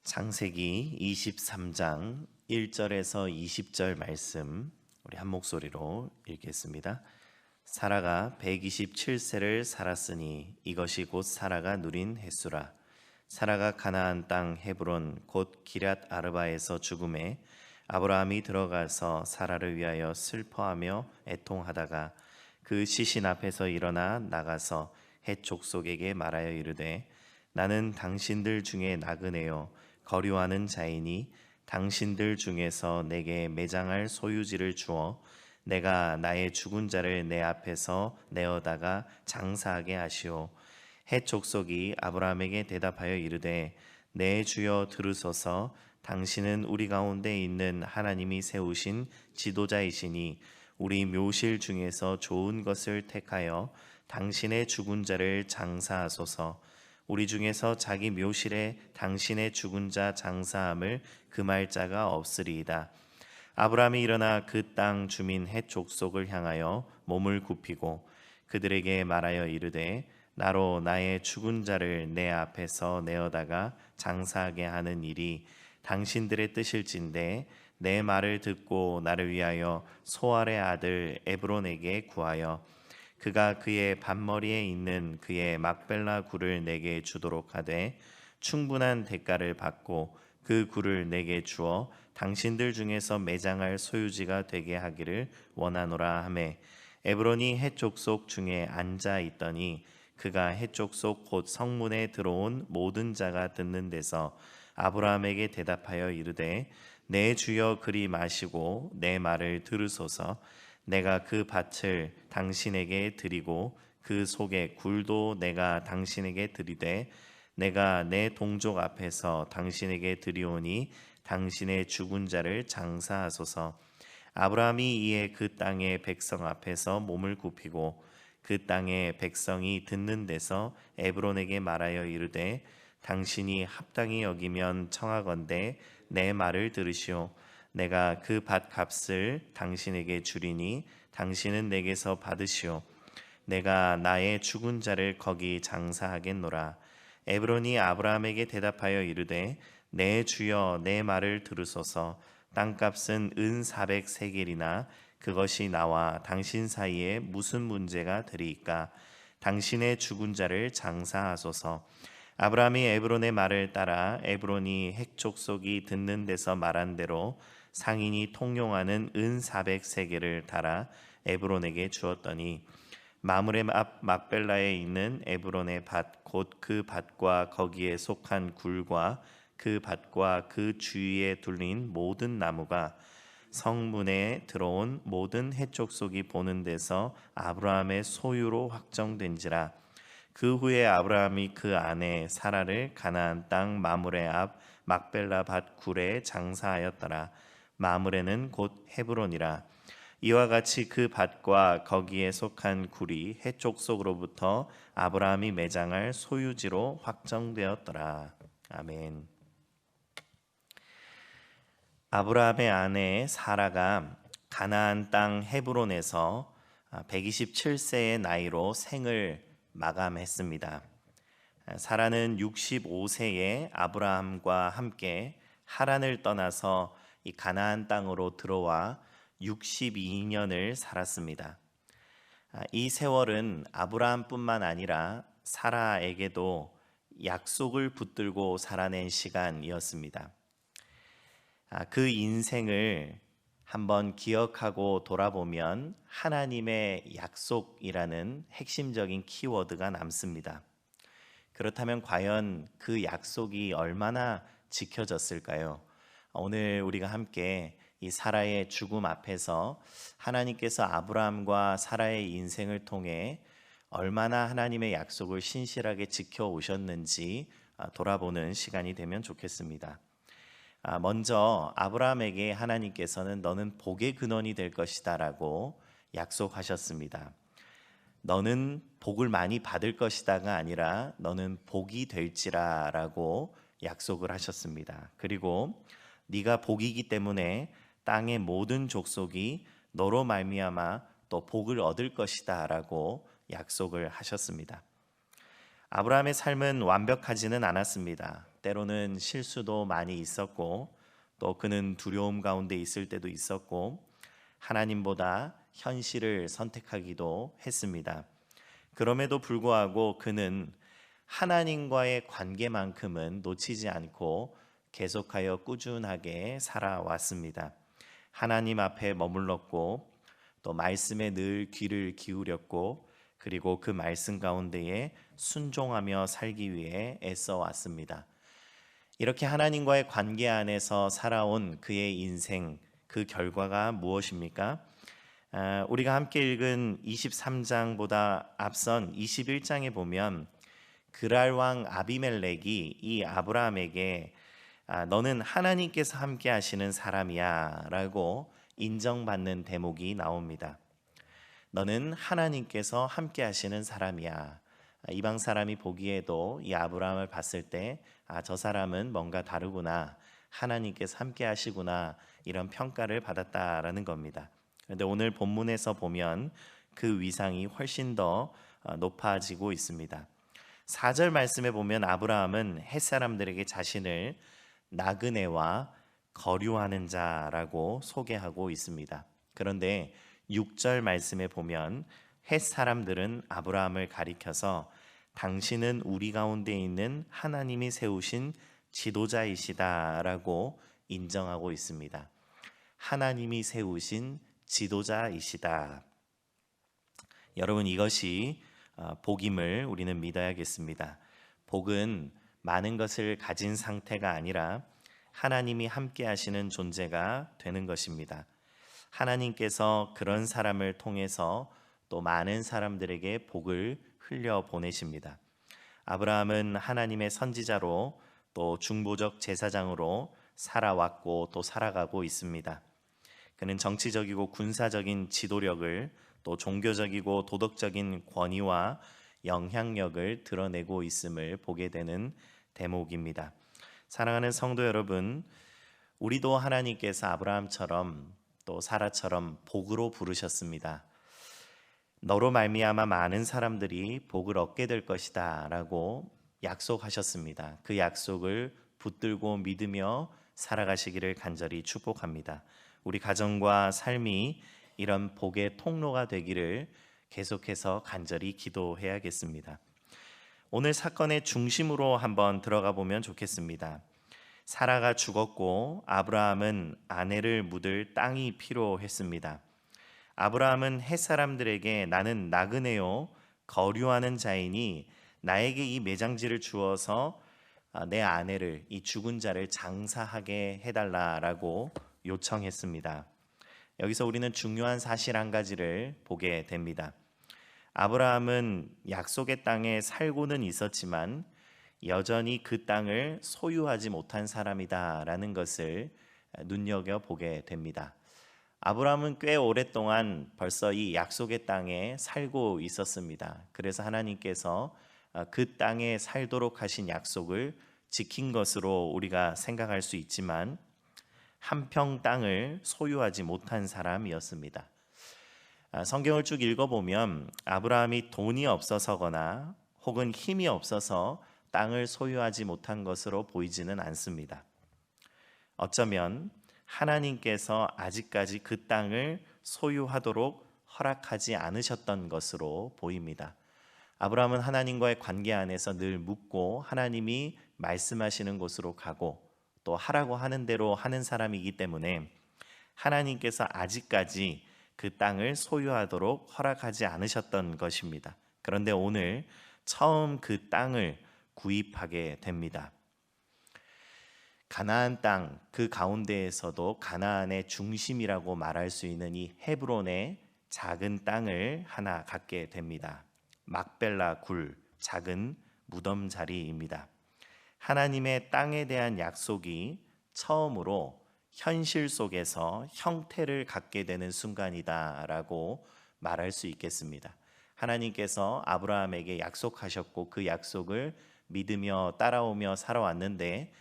창세기 23장 1절에서 20절 말씀 우리 한 목소리로 읽겠습니다. 사라가 127세를 살았으니 이것이 곧 사라가 누린 횟수라. 사라가 가나안 땅 헤브론 곧 기럇 아르바에서 죽음에 아브라함이 들어가서 사라를 위하여 슬퍼하며 애통하다가 그 시신 앞에서 일어나 나가서 헷 족속에게 말하여 이르되 나는 당신들 중에 나그네요 거류하는 자이니 당신들 중에서 내게 매장할 소유지를 주어 내가 나의 죽은 자를 내 앞에서 내어다가 장사하게 하시오. 헷 족속이 아브라함에게 대답하여 이르되 내 주여 들으소서. 당신은 우리 가운데 있는 하나님이 세우신 지도자이시니 우리 묘실 중에서 좋은 것을 택하여 당신의 죽은 자를 장사하소서. 우리 중에서 자기 묘실에 당신의 죽은 자 장사함을 금할 자가 없으리이다. 아브라함이 일어나 그 땅 주민 헷 족속을 향하여 몸을 굽히고 그들에게 말하여 이르되 나로 나의 죽은 자를 내 앞에서 내어다가 장사하게 하는 일이 당신들의 뜻일진데 내 말을 듣고 나를 위하여 소알의 아들 에브론에게 구하여 그가 그의 밭머리에 있는 그의 막벨라 굴을 내게 주도록 하되 충분한 대가를 받고 그 굴을 내게 주어 당신들 중에서 매장할 소유지가 되게 하기를 원하노라 하매 에브론이 헷 족속 중에 앉아 있더니 그가 헷 족속 곧 성문에 들어온 모든 자가 듣는 데서 아브라함에게 대답하여 이르되 내 주여 그리 마시고 내 말을 들으소서. 내가 그 밭을 당신에게 드리고 그 속에 굴도 내가 당신에게 드리되 내가 내 동족 앞에서 당신에게 드리오니 당신의 죽은 자를 장사하소서. 아브라함이 이에 그 땅의 백성 앞에서 몸을 굽히고 그 땅의 백성이 듣는 데서 에브론에게 말하여 이르되 당신이 합당히 여기면 청하건대 내 말을 들으시오. 내가 그 밭 값을 당신에게 주리니 당신은 내게서 받으시오. 내가 나의 죽은 자를 거기 장사하겠노라. 에브론이 아브라함에게 대답하여 이르되 내 주여 내 말을 들으소서. 땅값은 은 400세겔이나 그것이 나와 당신 사이에 무슨 문제가 되리이까. 당신의 죽은 자를 장사하소서. 아브라함이 에브론의 말을 따라 에브론이 헷 족속이 듣는 데서 말한 대로 상인이 통용하는 은 400세겔을 달아 에브론에게 주었더니 마므레 앞 막벨라에 있는 에브론의 밭 곧 그 밭과 거기에 속한 굴과 그 밭과 그 주위에 둘린 모든 나무가 성문에 들어온 모든 헷 족속이 보는 데서 아브라함의 소유로 확정된지라. 그 후에 아브라함이 그 아내 사라를 가나안 땅 마므레 앞 막벨라 밭 굴에 장사하였더라. 마므레는 곧 헤브론이라. 이와 같이 그 밭과 거기에 속한 굴이 헷 족속으로부터 아브라함이 매장할 소유지로 확정되었더라. 아멘. 아브라함의 아내 사라가 가나안 땅 헤브론에서 127세의 나이로 생을 마감했습니다. 사라는 65세에 아브라함과 함께 하란을 떠나서 이 가나안 땅으로 들어와 62년을 살았습니다. 이 세월은 아브라함뿐만 아니라 사라에게도 약속을 붙들고 살아낸 시간이었습니다. 그 인생을 한번 기억하고 돌아보면 하나님의 약속이라는 핵심적인 키워드가 남습니다. 그렇다면 과연 그 약속이 얼마나 지켜졌을까요? 오늘 우리가 함께 이 사라의 죽음 앞에서 하나님께서 아브라함과 사라의 인생을 통해 얼마나 하나님의 약속을 신실하게 지켜오셨는지 돌아보는 시간이 되면 좋겠습니다. 먼저 아브라함에게 하나님께서는 너는 복의 근원이 될 것이다 라고 약속하셨습니다. 너는 복을 많이 받을 것이다가 아니라 너는 복이 될지라 라고 약속을 하셨습니다. 그리고 네가 복이기 때문에 땅의 모든 족속이 너로 말미암아 또 복을 얻을 것이다 라고 약속을 하셨습니다. 아브라함의 삶은 완벽하지는 않았습니다. 때로는 실수도 많이 있었고 또 그는 두려움 가운데 있을 때도 있었고 하나님보다 현실을 선택하기도 했습니다. 그럼에도 불구하고 그는 하나님과의 관계만큼은 놓치지 않고 계속하여 꾸준하게 살아왔습니다. 하나님 앞에 머물렀고 또 말씀에 늘 귀를 기울였고 그리고 그 말씀 가운데에 순종하며 살기 위해 애써 왔습니다. 이렇게 하나님과의 관계 안에서 살아온 그의 인생, 그 결과가 무엇입니까? 우리가 함께 읽은 23장보다 앞선 21장에 보면 그랄 왕 아비멜렉이 이 아브라함에게 너는 하나님께서 함께 하시는 사람이야 라고 인정받는 대목이 나옵니다. 너는 하나님께서 함께 하시는 사람이야. 이방 사람이 보기에도 이 아브라함을 봤을 때 저 사람은 뭔가 다르구나, 하나님께서 함께 하시구나, 이런 평가를 받았다라는 겁니다. 그런데 오늘 본문에서 보면 그 위상이 훨씬 더 높아지고 있습니다. 4절 말씀에 보면 아브라함은 햇사람들에게 자신을 나그네와 거류하는 자라고 소개하고 있습니다. 그런데 6절 말씀에 보면 햇사람들은 아브라함을 가리켜서 당신은 우리 가운데 있는 하나님이 세우신 지도자이시다라고 인정하고 있습니다. 하나님이 세우신 지도자이시다. 여러분, 이것이 복임을 우리는 믿어야겠습니다. 복은 많은 것을 가진 상태가 아니라 하나님이 함께 하시는 존재가 되는 것입니다. 하나님께서 그런 사람을 통해서 또 많은 사람들에게 복을 흘려 보내십니다. 아브라함은 하나님의 선지자로 또 중보적 제사장으로 살아왔고 또 살아가고 있습니다. 그는 정치적이고 군사적인 지도력을 또 종교적이고 도덕적인 권위와 영향력을 드러내고 있음을 보게 되는 대목입니다. 사랑하는 성도 여러분, 우리도 하나님께서 아브라함처럼 또 사라처럼 복으로 부르셨습니다. 너로 말미암아 많은 사람들이 복을 얻게 될 것이다 라고 약속하셨습니다. 그 약속을 붙들고 믿으며 살아가시기를 간절히 축복합니다. 우리 가정과 삶이 이런 복의 통로가 되기를 계속해서 간절히 기도해야겠습니다. 오늘 사건의 중심으로 한번 들어가 보면 좋겠습니다. 사라가 죽었고 아브라함은 아내를 묻을 땅이 필요했습니다. 아브라함은 햇사람들에게 나는 나그네요 거류하는 자이니 나에게 이 매장지를 주어서 내 아내를, 이 죽은 자를 장사하게 해달라라고 요청했습니다. 여기서 우리는 중요한 사실 한 가지를 보게 됩니다. 아브라함은 약속의 땅에 살고는 있었지만 여전히 그 땅을 소유하지 못한 사람이다라는 것을 눈여겨보게 됩니다. 아브라함은 꽤 오랫동안 벌써 이 약속의 땅에 살고 있었습니다. 그래서 하나님께서 그 땅에 살도록 하신 약속을 지킨 것으로 우리가 생각할 수 있지만 한 평 땅을 소유하지 못한 사람이었습니다. 성경을 쭉 읽어보면 아브라함이 돈이 없어서거나 혹은 힘이 없어서 땅을 소유하지 못한 것으로 보이지는 않습니다. 어쩌면 하나님께서 아직까지 그 땅을 소유하도록 허락하지 않으셨던 것으로 보입니다. 아브라함은 하나님과의 관계 안에서 늘 묻고 하나님이 말씀하시는 곳으로 가고 또 하라고 하는 대로 하는 사람이기 때문에 하나님께서 아직까지 그 땅을 소유하도록 허락하지 않으셨던 것입니다. 그런데 오늘 처음 그 땅을 구입하게 됩니다. 가나안 땅, 그 가운데에서도 가나안의 중심이라고 말할 수 있는 이 헤브론의 작은 땅을 하나 갖게 됩니다. 막벨라 굴, 작은 무덤 자리입니다. 하나님의 땅에 대한 약속이 처음으로 현실 속에서 형태를 갖게 되는 순간이다라고 말할 수 있겠습니다. 하나님께서 아브라함에게 약속하셨고 그 약속을 믿으며 따라오며 살아왔는데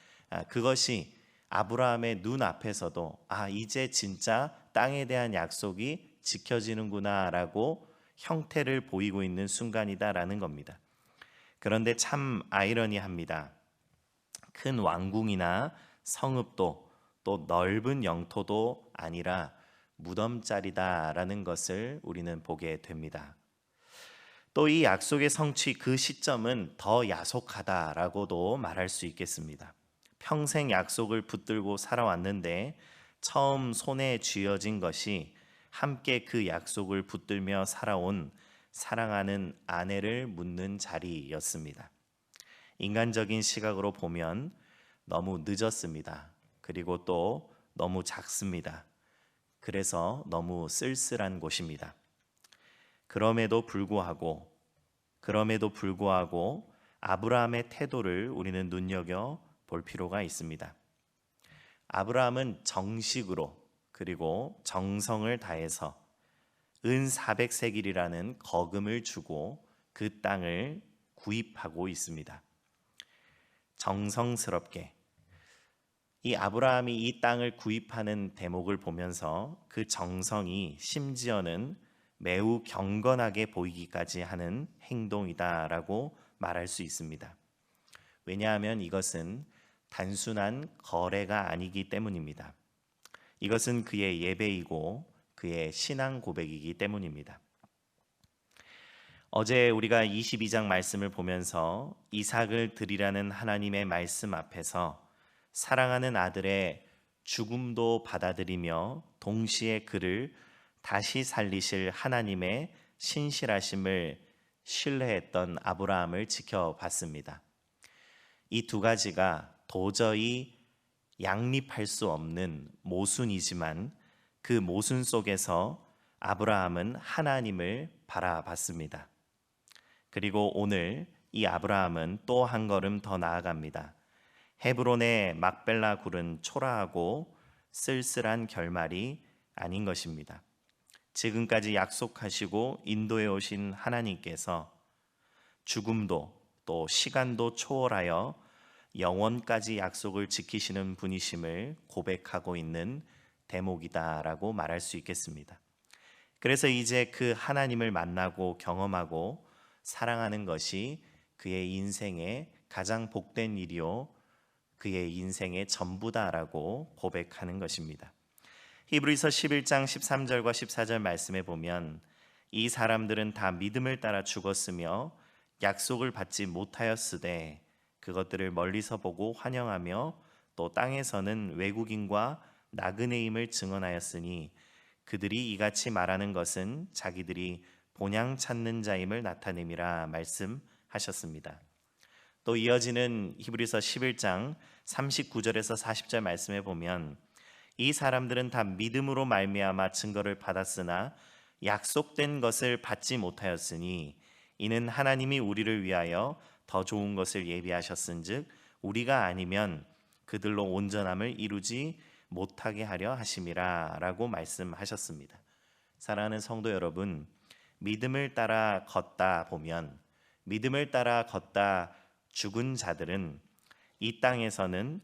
그것이 아브라함의 눈앞에서도 이제 진짜 땅에 대한 약속이 지켜지는구나라고 형태를 보이고 있는 순간이다라는 겁니다. 그런데 참 아이러니합니다. 큰 왕궁이나 성읍도 또 넓은 영토도 아니라 무덤자리다라는 것을 우리는 보게 됩니다. 또 이 약속의 성취 그 시점은 더 야속하다라고도 말할 수 있겠습니다. 평생 약속을 붙들고 살아왔는데 처음 손에 쥐어진 것이 함께 그 약속을 붙들며 살아온 사랑하는 아내를 묻는 자리였습니다. 인간적인 시각으로 보면 너무 늦었습니다. 그리고 또 너무 작습니다. 그래서 너무 쓸쓸한 곳입니다. 그럼에도 불구하고 아브라함의 태도를 우리는 눈여겨 볼 필요가 있습니다. 아브라함은 정식으로 그리고 정성을 다해서 은 400세길이라는 거금을 주고 그 땅을 구입하고 있습니다. 정성스럽게 이 아브라함이 이 땅을 구입하는 대목을 보면서 그 정성이 심지어는 매우 경건하게 보이기까지 하는 행동이다라고 말할 수 있습니다. 왜냐하면 이것은 단순한 거래가 아니기 때문입니다. 이것은 그의 예배이고 그의 신앙 고백이기 때문입니다. 어제 우리가 22장 말씀을 보면서 이삭을 드리라는 하나님의 말씀 앞에서 사랑하는 아들의 죽음도 받아들이며 동시에 그를 다시 살리실 하나님의 신실하심을 신뢰했던 아브라함을 지켜봤습니다. 이 두 가지가 도저히 양립할 수 없는 모순이지만 그 모순 속에서 아브라함은 하나님을 바라봤습니다. 그리고 오늘 이 아브라함은 또 한 걸음 더 나아갑니다. 헤브론의 막벨라 굴은 초라하고 쓸쓸한 결말이 아닌 것입니다. 지금까지 약속하시고 인도해 오신 하나님께서 죽음도 또 시간도 초월하여 영원까지 약속을 지키시는 분이심을 고백하고 있는 대목이다라고 말할 수 있겠습니다. 그래서 이제 그 하나님을 만나고 경험하고 사랑하는 것이 그의 인생의 가장 복된 일이요 그의 인생의 전부다라고 고백하는 것입니다. 히브리서 11장 13절과 14절 말씀에 보면 이 사람들은 다 믿음을 따라 죽었으며 약속을 받지 못하였으되 그것들을 멀리서 보고 환영하며 또 땅에서는 외국인과 나그네임을 증언하였으니 그들이 이같이 말하는 것은 자기들이 본향 찾는 자임을 나타냄이라 말씀하셨습니다. 또 이어지는 히브리서 11장 39절에서 40절 말씀에 보면 이 사람들은 다 믿음으로 말미암아 증거를 받았으나 약속된 것을 받지 못하였으니 이는 하나님이 우리를 위하여 더 좋은 것을 예비하셨은즉 우리가 아니면 그들로 온전함을 이루지 못하게 하려 하심이라 라고 말씀하셨습니다. 사랑하는 성도 여러분, 믿음을 따라 걷다 보면 믿음을 따라 걷다 죽은 자들은 이 땅에서는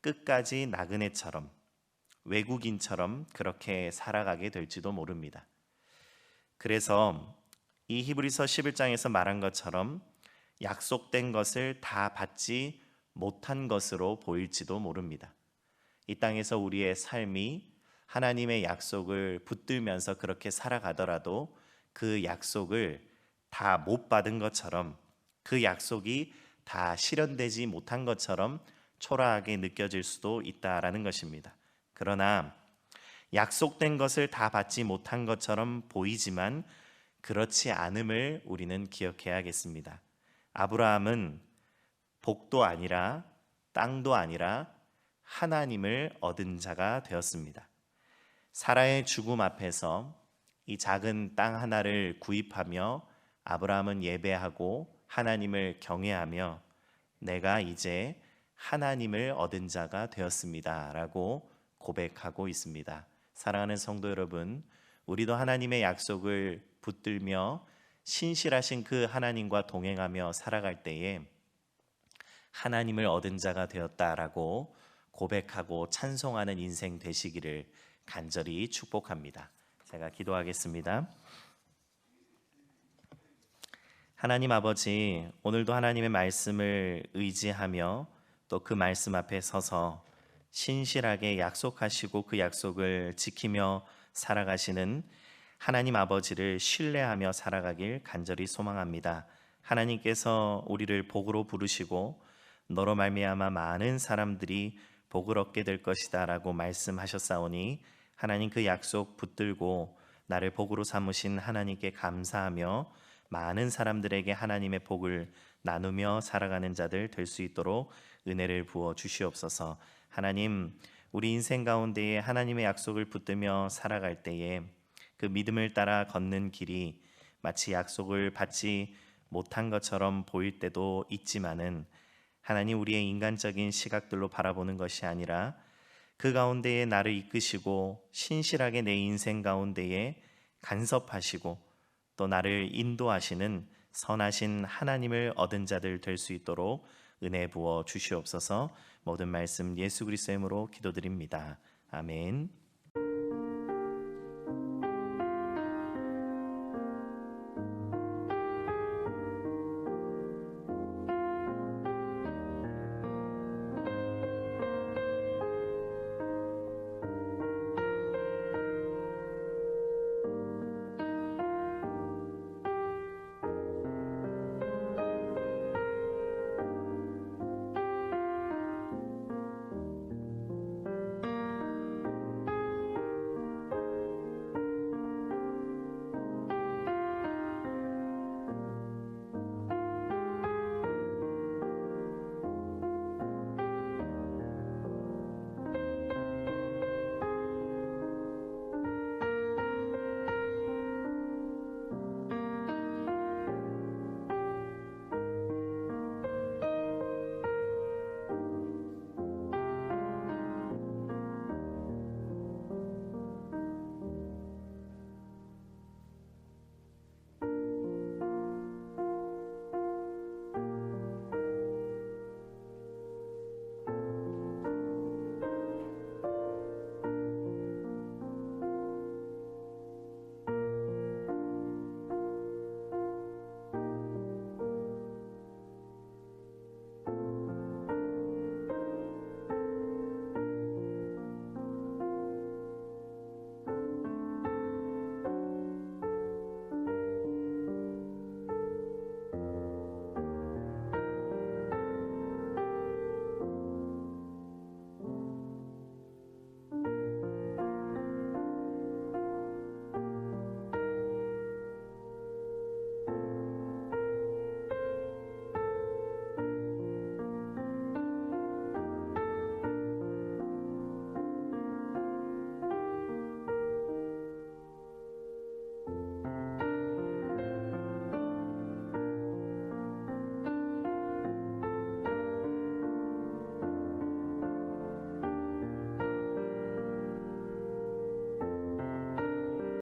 끝까지 나그네처럼 외국인처럼 그렇게 살아가게 될지도 모릅니다. 그래서 이 히브리서 11장에서 말한 것처럼 약속된 것을 다 받지 못한 것으로 보일지도 모릅니다. 이 땅에서 우리의 삶이 하나님의 약속을 붙들면서 그렇게 살아가더라도 그 약속을 다 못 받은 것처럼 그 약속이 다 실현되지 못한 것처럼 초라하게 느껴질 수도 있다라는 것입니다. 그러나 약속된 것을 다 받지 못한 것처럼 보이지만 그렇지 않음을 우리는 기억해야겠습니다. 아브라함은 복도 아니라 땅도 아니라 하나님을 얻은 자가 되었습니다. 사라의 죽음 앞에서 이 작은 땅 하나를 구입하며 아브라함은 예배하고 하나님을 경외하며 내가 이제 하나님을 얻은 자가 되었습니다 라고 고백하고 있습니다. 사랑하는 성도 여러분, 우리도 하나님의 약속을 붙들며 신실하신 그 하나님과 동행하며 살아갈 때에 하나님을 얻은 자가 되었다라고 고백하고 찬송하는 인생 되시기를 간절히 축복합니다. 제가 기도하겠습니다. 하나님 아버지, 오늘도 하나님의 말씀을 의지하며 또 그 말씀 앞에 서서 신실하게 약속하시고 그 약속을 지키며 살아가시는 하나님 아버지를 신뢰하며 살아가길 간절히 소망합니다. 하나님께서 우리를 복으로 부르시고 너로 말미암아 많은 사람들이 복을 얻게 될 것이다 라고 말씀하셨사오니 하나님 그 약속 붙들고 나를 복으로 삼으신 하나님께 감사하며 많은 사람들에게 하나님의 복을 나누며 살아가는 자들 될 수 있도록 은혜를 부어 주시옵소서. 하나님, 우리 인생 가운데에 하나님의 약속을 붙들며 살아갈 때에 그 믿음을 따라 걷는 길이 마치 약속을 받지 못한 것처럼 보일 때도 있지만은 하나님, 우리의 인간적인 시각들로 바라보는 것이 아니라 그 가운데에 나를 이끄시고 신실하게 내 인생 가운데에 간섭하시고 또 나를 인도하시는 선하신 하나님을 얻은 자들 될 수 있도록 은혜 부어 주시옵소서. 모든 말씀 예수 그리스도의 이름으로 기도드립니다. 아멘.